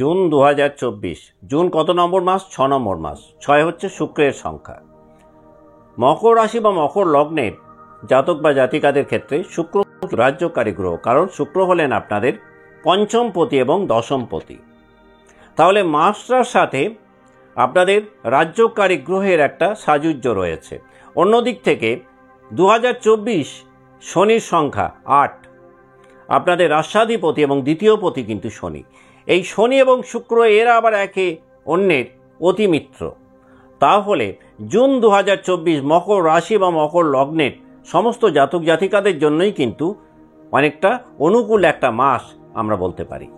June 2024। June কত নম্বর মাস? 6 নম্বর মাস। 6 হচ্ছে শুক্রের সংখ্যা। মকর রাশি বা মকর লগ্নের জাতক বা জাতিকাদের ক্ষেত্রে শুক্র রাজ্যকারী গ্রহ, কারণ শুক্র হলেন আপনাদের পঞ্চমপতি এবং দশমপতি। তাহলে মাসটার সাথে আপনাদের রাজ্যকারী গ্রহের একটা সাযুজ্য রয়েছে। অন্যদিক থেকে 2024 শনির সংখ্যা 8, আপনাদের রাষ্ট্রাধিপতি এবং দ্বিতীয় পতি কিন্তু শনি। এই শনি এবং শুক্র এরা আবার একে অন্যের অতিমিত্র। তাহলে জুন 2024 মকর রাশি বা মকর লগ্নের সমস্ত জাতক জাতিকাদের জন্যই কিন্তু অনেকটা অনুকূল একটা মাস আমরা বলতে পারি।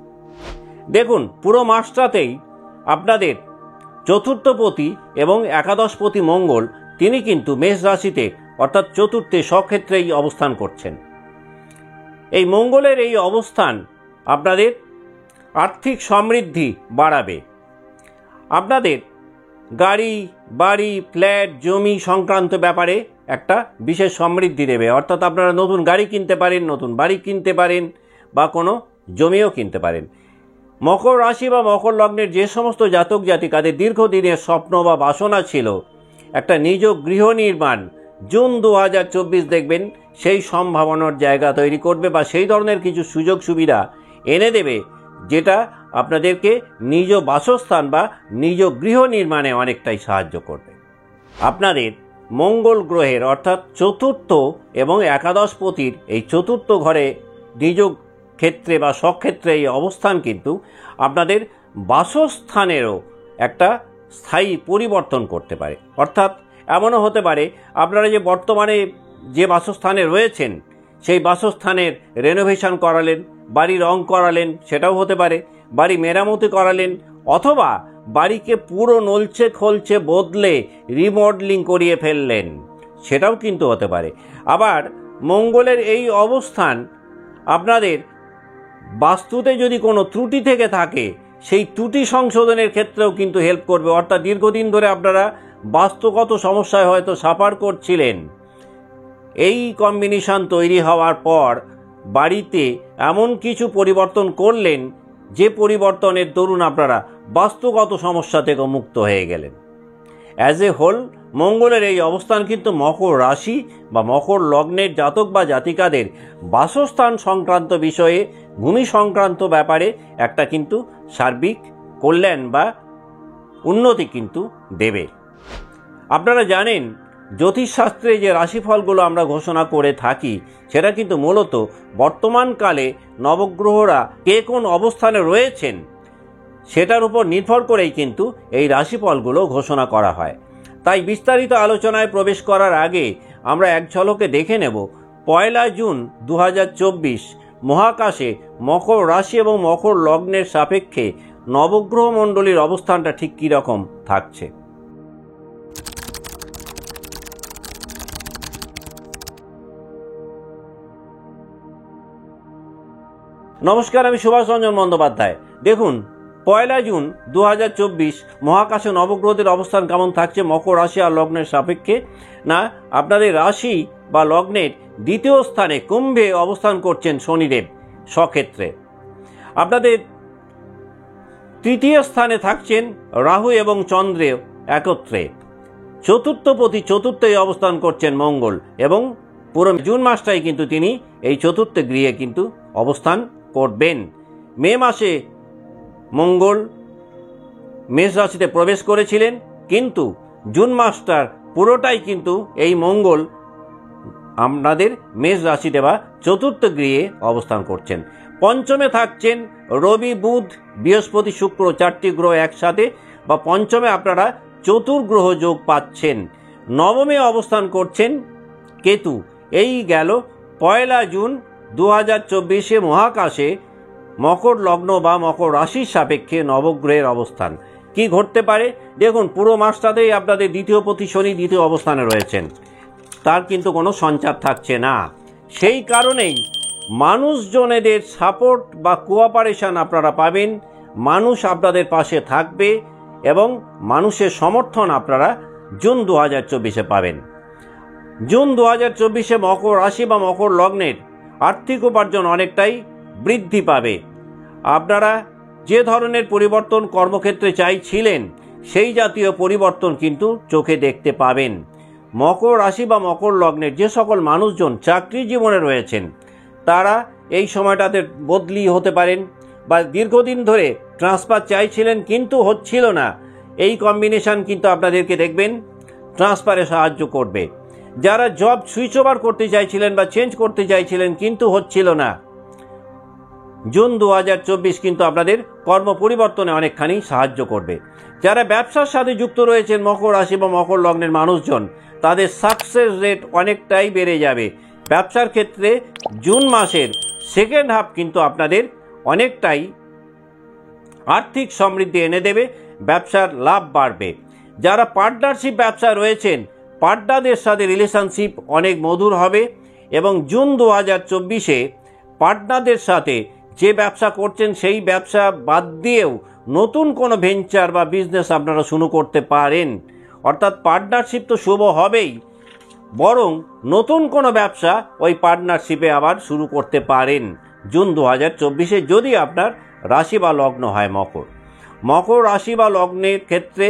দেখুন, পুরো মাসটাতেই আপনাদের চতুর্থপতি এবং একাদশপতি মঙ্গল তিনি কিন্তু মেষ রাশিতে অর্থাৎ চতুর্থে স্বক্ষেত্রেই অবস্থান করছেন। এই মঙ্গলের এই অবস্থান আপনাদের আর্থিক সমৃদ্ধি বাড়াবে। আপনাদের গাড়ি, বাড়ি, ফ্ল্যাট, জমি সংক্রান্ত ব্যাপারে একটা বিশেষ সমৃদ্ধি দেবে। অর্থাৎ আপনারা নতুন গাড়ি কিনতে পারেন, নতুন বাড়ি কিনতে পারেন বা কোনো জমিও কিনতে পারেন। মকর রাশি বা মকর লগ্নের যে সমস্ত জাতক জাতিকাদের দীর্ঘদিনের স্বপ্ন বা বাসনা ছিল একটা নিজ গৃহ নির্মাণ, জুন 2024 দেখবেন সেই সম্ভাবনার জায়গা তৈরি করবে বা সেই ধরনের কিছু সুযোগ সুবিধা এনে দেবে, যেটা আপনাদেরকে নিজ বাসস্থান বা নিজ গৃহ নির্মাণে অনেকটাই সাহায্য করবে। আপনাদের মঙ্গল গ্রহের অর্থাৎ চতুর্থ এবং একাদশপতির এই চতুর্থ ঘরে নিজ ক্ষেত্রে বা স্বক্ষেত্রে এই অবস্থান কিন্তু আপনাদের বাসস্থানেরও একটা স্থায়ী পরিবর্তন করতে পারে। অর্থাৎ এমনও হতে পারে আপনারা যে বর্তমানে যে বাসস্থানে রয়েছেন সেই বাসস্থানের রেনোভেশন করালেন, বাড়ি রং করালেন, সেটাও হতে পারে, বাড়ি মেরামতি করালেন, অথবা বাড়িকে পুরো নলছে খোলছে বদলে রিমডেলিং করিয়ে ফেললেন, সেটাও কিন্তু হতে পারে। আবার মঙ্গলের এই অবস্থান আপনাদের বাস্তুতে যদি কোনো ত্রুটি থেকে থাকে সেই ত্রুটি সংশোধনের ক্ষেত্রেও কিন্তু হেল্প করবে। অর্থাৎ দীর্ঘদিন ধরে আপনারা বাস্তুগত সমস্যায় হয়তো সাফার করছিলেন, এই কম্বিনেশন তৈরি হওয়ার পর বাড়িতে এমন কিছু পরিবর্তন করলেন যে পরিবর্তনের দরুন আপনারা বাস্তুগত সমস্যা থেকে মুক্ত হয়ে গেলেন। অ্যাজ এ হোল মঙ্গলের এই অবস্থান কিন্তু মকর রাশি বা মকর লগ্নের জাতক বা জাতিকাদের বাসস্থান সংক্রান্ত বিষয়ে, ভূমি সংক্রান্ত ব্যাপারে একটা কিন্তু সার্বিক কল্যাণ বা উন্নতি কিন্তু দেবে। আপনারা জানেন জ্যোতিষশাস্ত্রে যে রাশিফলগুলো আমরা ঘোষণা করে থাকি সেটা কিন্তু মূলত বর্তমানকালে নবগ্রহরা কে কোন অবস্থানে রয়েছেন সেটার উপর নির্ভর করেই কিন্তু এই রাশিফলগুলো ঘোষণা করা হয়। তাই বিস্তারিত আলোচনায় প্রবেশ করার আগে আমরা এক ঝলকে দেখে নেব 1 জুন 2024 মহাকাশে মকর রাশি এবং মকর লগ্নের সাপেক্ষে নবগ্রহ মণ্ডলীর অবস্থানটা ঠিক কী রকম থাকছে। নমস্কার, আমি সুভাষ রঞ্জন বন্দ্যোপাধ্যায়। দেখুন, 1 জুন 2024 মহাকাশে নবগ্রহদের অবস্থান কেমন থাকছে মকর রাশি আর লগ্নের সাপেক্ষে। না, আপনাদের রাশি বা লগ্নের দ্বিতীয় স্থানে কুম্ভে অবস্থান করছেন শনিদেব স্বক্ষেত্রে। আপনাদের তৃতীয় স্থানে থাকছেন রাহু এবং চন্দ্রে একত্রে। চতুর্থপতি চতুর্থে অবস্থান করছেন মঙ্গল, এবং পুরো জুন মাসটাই কিন্তু তিনি এই চতুর্থ গৃহে কিন্তু অবস্থান করবেন। মে মাসে মঙ্গল মেষ রাশিতে প্রবেশ করেছিলেন, কিন্তু জুন মাসটার পুরোটাই কিন্তু এই মঙ্গল আপনাদের মেষ রাশিতে বা চতুর্থ গৃহে অবস্থান করছেন। পঞ্চমে থাকছেন রবি, বুধ, বৃহস্পতি, শুক্র, 4টি গ্রহ একসাথে, বা পঞ্চমে আপনারা চতুর্গ্রহ যোগ পাচ্ছেন। নবমে অবস্থান করছেন কেতু। এই গেল 1 জুন 2024 মহাকাশে মকর লগ্ন বা মকর রাশির সাপেক্ষে নবগ্রহের অবস্থান। কি ঘটতে পারে দেখুন, পুরো মাসটাতেই আপনাদের দ্বিতীয় পতি শনি দ্বিতীয় অবস্থানে রয়েছেন, তার কিন্তু কোনো সঞ্চার থাকছে না। সেই কারণেই মানুষজনেদের সাপোর্ট বা কোঅপারেশন আপনারা পাবেন, মানুষ আপনাদের পাশে থাকবে এবং মানুষের সমর্থন আপনারা জুন 2024 পাবেন। জুন 2024 মকর রাশি বা মকর লগ্নের আর্থিক উপার্জন অনেকটাই বৃদ্ধি পাবে। আপনারা যে ধরনের পরিবর্তন কর্মক্ষেত্রে চাইছিলেন সেই জাতীয় পরিবর্তন কিন্তু চোখে দেখতে পাবেন। মকর রাশি বা মকর লগ্নের যে সকল মানুষজন চাকরি জীবনে রয়েছেন তারা এই সময়টাতে বদলি হতে পারেন, বা দীর্ঘদিন ধরে ট্রান্সফার চাইছিলেন কিন্তু হচ্ছিল না, এই কম্বিনেশন কিন্তু আপনাদেরকে দেখবেন ট্রান্সফারে সাহায্য করবে। যারা জব সুইচ ওভার করতে চাইছিলেন বা চেঞ্জ করতে চাইছিলেন কিন্তু হচ্ছিল না, জুন 2024 কিন্তু আপনাদের কর্ম পরিবর্তনে অনেকখানি সাহায্য করবে। যারা ব্যবসার সাথে যুক্ত রয়েছেন মকর রাশি বা মকর লগ্নের মানুষজন, তাদের সাকসেস রেট অনেকটাই বেড়ে যাবে। ব্যবসার ক্ষেত্রে জুন মাসের সেকেন্ড হাফ কিন্তু আপনাদের অনেকটাই আর্থিক সমৃদ্ধি এনে দেবে, ব্যবসার লাভ বাড়বে। যারা পার্টনারশিপ ব্যবসা রয়েছেন, পার্টনারদের সাথে রিলেশনশিপ অনেক মধুর হবে এবং জুন 2024-এ পার্টনারদের সাথে যে ব্যবসা করছেন সেই ব্যবসা বাদ দিয়েও নতুন কোনো ভেঞ্চার বা বিজনেস আপনারা শুরু করতে পারেন। অর্থাৎ পার্টনারশিপ তো শুভ হবেই, বরং নতুন কোনো ব্যবসা ওই পার্টনারশিপে আবার শুরু করতে পারেন জুন 2024-এ, যদি আপনার রাশি বা লগ্ন হয় মকর। মকর রাশি বা লগ্নের ক্ষেত্রে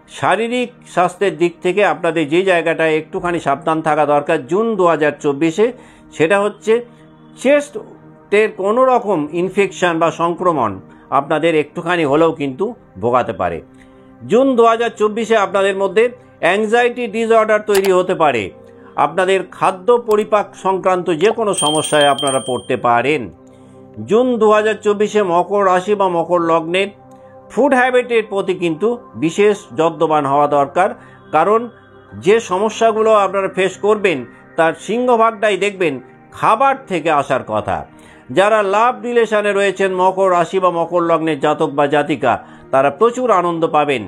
শারীরিক স্বাস্থ্যের দিক থেকে আপনাদের যে জায়গাটায় একটুখানি সাবধান থাকা দরকার জুন 2024-এ, সেটা হচ্ছে চেস্টের কোনো রকম ইনফেকশন বা সংক্রমণ আপনাদের একটুখানি হলেও কিন্তু ভোগাতে পারে। জুন 2024-এ আপনাদের মধ্যে অ্যাংজাইটি ডিসঅর্ডার তৈরি হতে পারে, আপনাদের খাদ্য পরিপাক সংক্রান্ত যে কোনো সমস্যায় আপনারা পড়তে পারেন। জুন 2024-এ মকর রাশি বা মকর লগ্নের ফুড হ্যাবিটের প্রতি কিন্তু বিশেষ যত্নবান হওয়া দরকার, কারণ যে সমস্যাগুলো আপনারা ফেস করবেন তার সিংহভাগটাই দেখবেন খাবার থেকে আসার কথা। যারা লাভ রিলেশনে রয়েছেন মকর রাশি বা মকর লগ্নের জাতক বা জাতিকা, তারা প্রচুর আনন্দ পাবেন।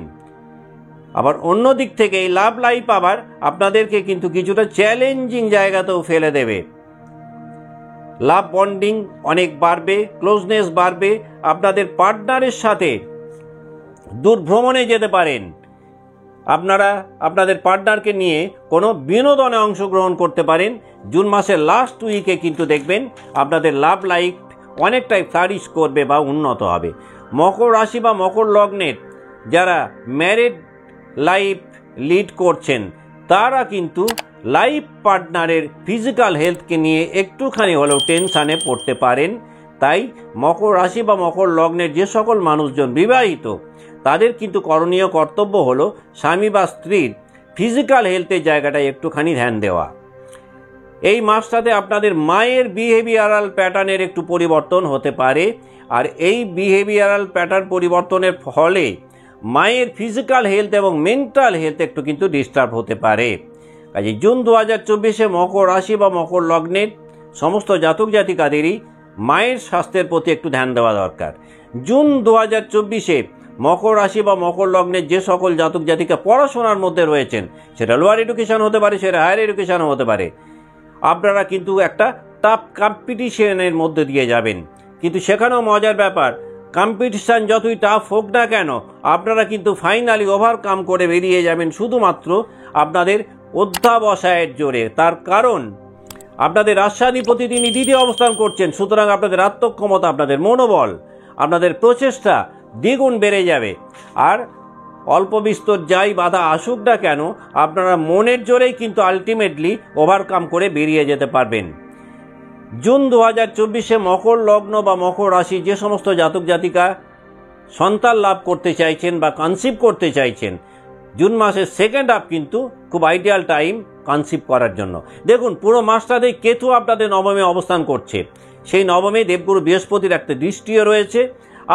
আবার অন্য দিক থেকে এই লাভ লাইফ আবার আপনাদেরকে কিন্তু কিছুটা চ্যালেঞ্জিং জায়গাতেও ফেলে দেবে। লাভ বন্ডিং অনেক বাড়বে, ক্লোজনেস বাড়বে, আপনাদের পার্টনারের সাথে দূর ভ্রমণে যেতে পারেন। আপনারা আপনাদের পার্টনারকে নিয়ে কোনো বিনোদনে অংশগ্রহণ করতে পারেন। জুন মাসের লাস্ট উইকে কিন্তু দেখবেন আপনাদের লাভ লাইফ অনেকটাই ফ্লারিশ করবে বা উন্নত হবে। মকর রাশি বা মকর লগ্নের যারা ম্যারিড লাইফ লিড করছেন তারা কিন্তু লাইফ পার্টনারের ফিজিক্যাল হেলথকে নিয়ে একটুখানি হলেও টেনশানে পড়তে পারেন। তাই মকর রাশি বা মকর লগ্নের যে সকল মানুষজন বিবাহিত, তাদের কিন্তু করণীয় কর্তব্য হলো স্বামী বা স্ত্রীর ফিজিক্যাল হেলথের জায়গাটায় একটুখানি ধ্যান দেওয়া। এই মাসটাতে আপনাদের মায়ের বিহেভিয়ারাল প্যাটার্নের একটু পরিবর্তন হতে পারে, আর এই বিহেভিয়ারাল প্যাটার্ন পরিবর্তনের ফলে মায়ের ফিজিক্যাল হেলথ এবং মেন্টাল হেলথ একটু কিন্তু ডিস্টার্ব হতে পারে। কাজে জুন 2024-এ মকর রাশি বা মকর লগ্নের সমস্ত জাতক জাতিকাদেরই মায়ের স্বাস্থ্যের প্রতি একটু ধ্যান দেওয়া দরকার। জুন 2024-এ মকর রাশি বা মকর লগ্নের যে সকল জাতক জাতিকা পড়াশোনার মধ্যে রয়েছেন, সেটা লোয়ার এডুকেশন হতে পারে, সেটা হায়ার এডুকেশনও হতে পারে, আপনারা কিন্তু একটা টাফ কম্পিটিশনের মধ্যে দিয়ে যাবেন। কিন্তু সেখানেও মজার ব্যাপার, কম্পিটিশান যতই টাফ হোক না কেন আপনারা কিন্তু ফাইনালি ওভারকাম করে বেরিয়ে যাবেন শুধুমাত্র আপনাদের অধ্যাবসায়ের জোরে। তার কারণ আপনাদের রাজশাহী তিনি দ্বিতীয় অবস্থান করছেন, সুতরাং আপনাদের আত্মক্ষমতা, আপনাদের মনোবল, আপনাদের প্রচেষ্টা দ্বিগুণ বেড়ে যাবে। আর অল্প বিস্তর যাই বাধা আসুক না কেন আপনারা মনের জোরেই কিন্তু আলটিমেটলি ওভারকাম করে বেরিয়ে যেতে পারবেন। জুন 2024-এ মকর লগ্ন বা মকর রাশি যে সমস্ত জাতক জাতিকা সন্তান লাভ করতে চাইছেন বা কনসিভ করতে চাইছেন, জুন মাসের সেকেন্ড হাফ কিন্তু খুব আইডিয়াল টাইম কনসিভ করার জন্য। দেখুন, পুরো মাসটাতেই কেতু আপনাদের নবমে অবস্থান করছে, সেই নবমে দেবগুরু বৃহস্পতির একটা দৃষ্টিও রয়েছে।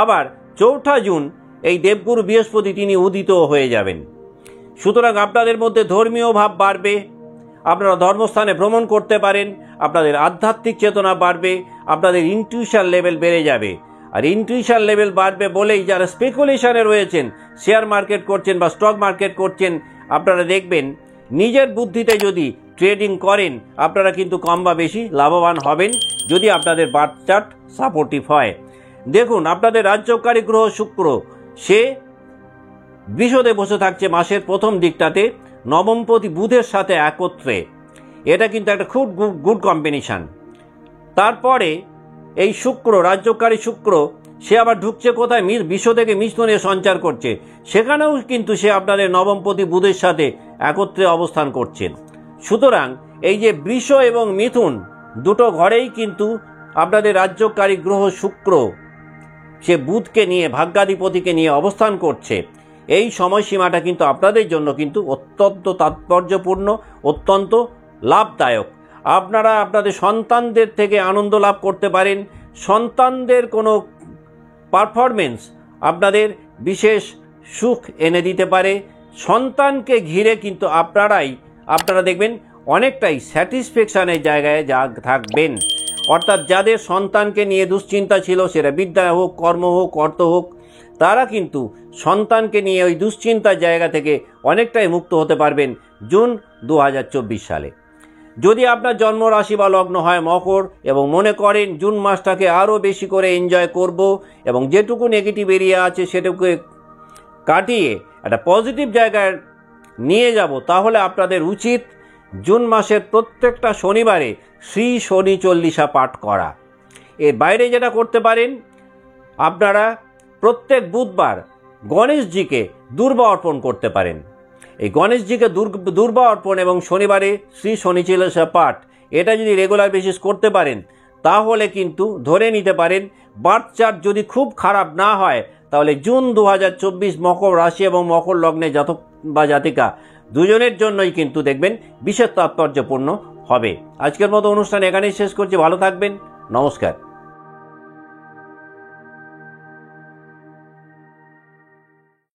আবার 4 জুন এই দেবগুরু বৃহস্পতি তিনি উদিত হয়ে যাবেন। সুতরাং আপনাদের মধ্যে ধর্মীয় ভাব বাড়বে, আপনারা ধর্মস্থানে ভ্রমণ করতে পারেন, আপনাদের আধ্যাত্মিক চেতনা বাড়বে, আপনাদের ইনটিউশন লেভেল বেড়ে যাবে। আর ইনটিউশন লেভেল বাড়বে বলেই যারা স্পেকুলেশনে রয়েছেন, শেয়ার মার্কেট করছেন বা স্টক মার্কেট করছেন, আপনারা দেখবেন নিজের বুদ্ধিতে যদি ট্রেডিং করেন আপনারা কিন্তু কম বা বেশি লাভবান হবেন, যদি আপনাদের বার্থ চার্ট সাপোর্টিভ হয়। দেখুন, আপনাদের রাজ্যকারী গ্রহ শুক্র সে বিষদে বসে থাকছে মাসের প্রথম দিকটাতে নবমপতি বুধের সাথে একত্রে, এটা কিন্তু একটা খুব গুড কম্বিনেশন। তারপরে এই শুক্র, রাজ্যকারী শুক্র সে আবার ঢুকছে কোথায়, বিশ্ব থেকে মিথুনে সঞ্চার করছে, সেখানেও কিন্তু সে আপনাদের নবমপতি বুধের সাথে একত্রে অবস্থান করছেন। সুতরাং এই যে বৃষ এবং মিথুন দুটো ঘরেই কিন্তু আপনাদের রাজ্যকারী গ্রহ শুক্র সে বুধকে নিয়ে, ভাগ্যাধিপতিকে নিয়ে অবস্থান করছে। এই সময়সীমাটা কিন্তু আপনাদের জন্য কিন্তু অত্যন্ত তাৎপর্যপূর্ণ, অত্যন্ত লাভদায়ক। আপনারা আপনাদের সন্তানদের থেকে আনন্দ লাভ করতে পারেন। সন্তানদের কোনো পারফরমেন্স আপনাদের বিশেষ সুখ এনে দিতে পারে। সন্তানকে ঘিরে কিন্তু আপনারা দেখবেন অনেকটাই স্যাটিসফ্যাকশনের জায়গায় থাকবেন। অর্থাৎ যাদের সন্তানকে নিয়ে দুশ্চিন্তা ছিল, সেটা বিদ্যা হোক, কর্ম হোক, অর্থ হোক, তারা কিন্তু সন্তানকে নিয়ে ওই দুশ্চিন্তার জায়গা থেকে অনেকটাই মুক্ত হতে পারবেন জুন 2024 সালে। যদি আপনার জন্ম রাশি বা লগ্ন হয় মকর এবং মনে করেন জুন মাসটাকে আরও বেশি করে এনজয় করব এবং যেটুকু নেগেটিভ এরিয়া আছে সেটুকু কাটিয়ে একটা পজিটিভ জায়গায় নিয়ে যাব, তাহলে আপনাদের উচিত জুন মাসের প্রত্যেকটা শনিবারে শ্রী শনি চল্লিশা পাঠ করা। এর বাইরে যেটা করতে পারেন, আপনারা প্রত্যেক বুধবার গণেশজিকে দুর্বা অর্পণ করতে পারেন। এই গণেশজিকে দুর্বা অর্পণ এবং শনিবারে শ্রী শনি চল্লিশা পাঠ, এটা যদি রেগুলার বেসিস করতে পারেন, তাহলে কিন্তু ধরে নিতে পারেন বার্থ চার্ট যদি খুব খারাপ না হয়, তাহলে জুন 2024 মকর রাশি এবং মকর লগ্নে জাতক বা জাতিকা দুজনের জন্যই কিন্তু দেখবেন বিশেষ তাৎপর্যপূর্ণ হবে। আজকের মতো অনুষ্ঠান এখানেই শেষ করছি। ভালো থাকবেন। নমস্কার।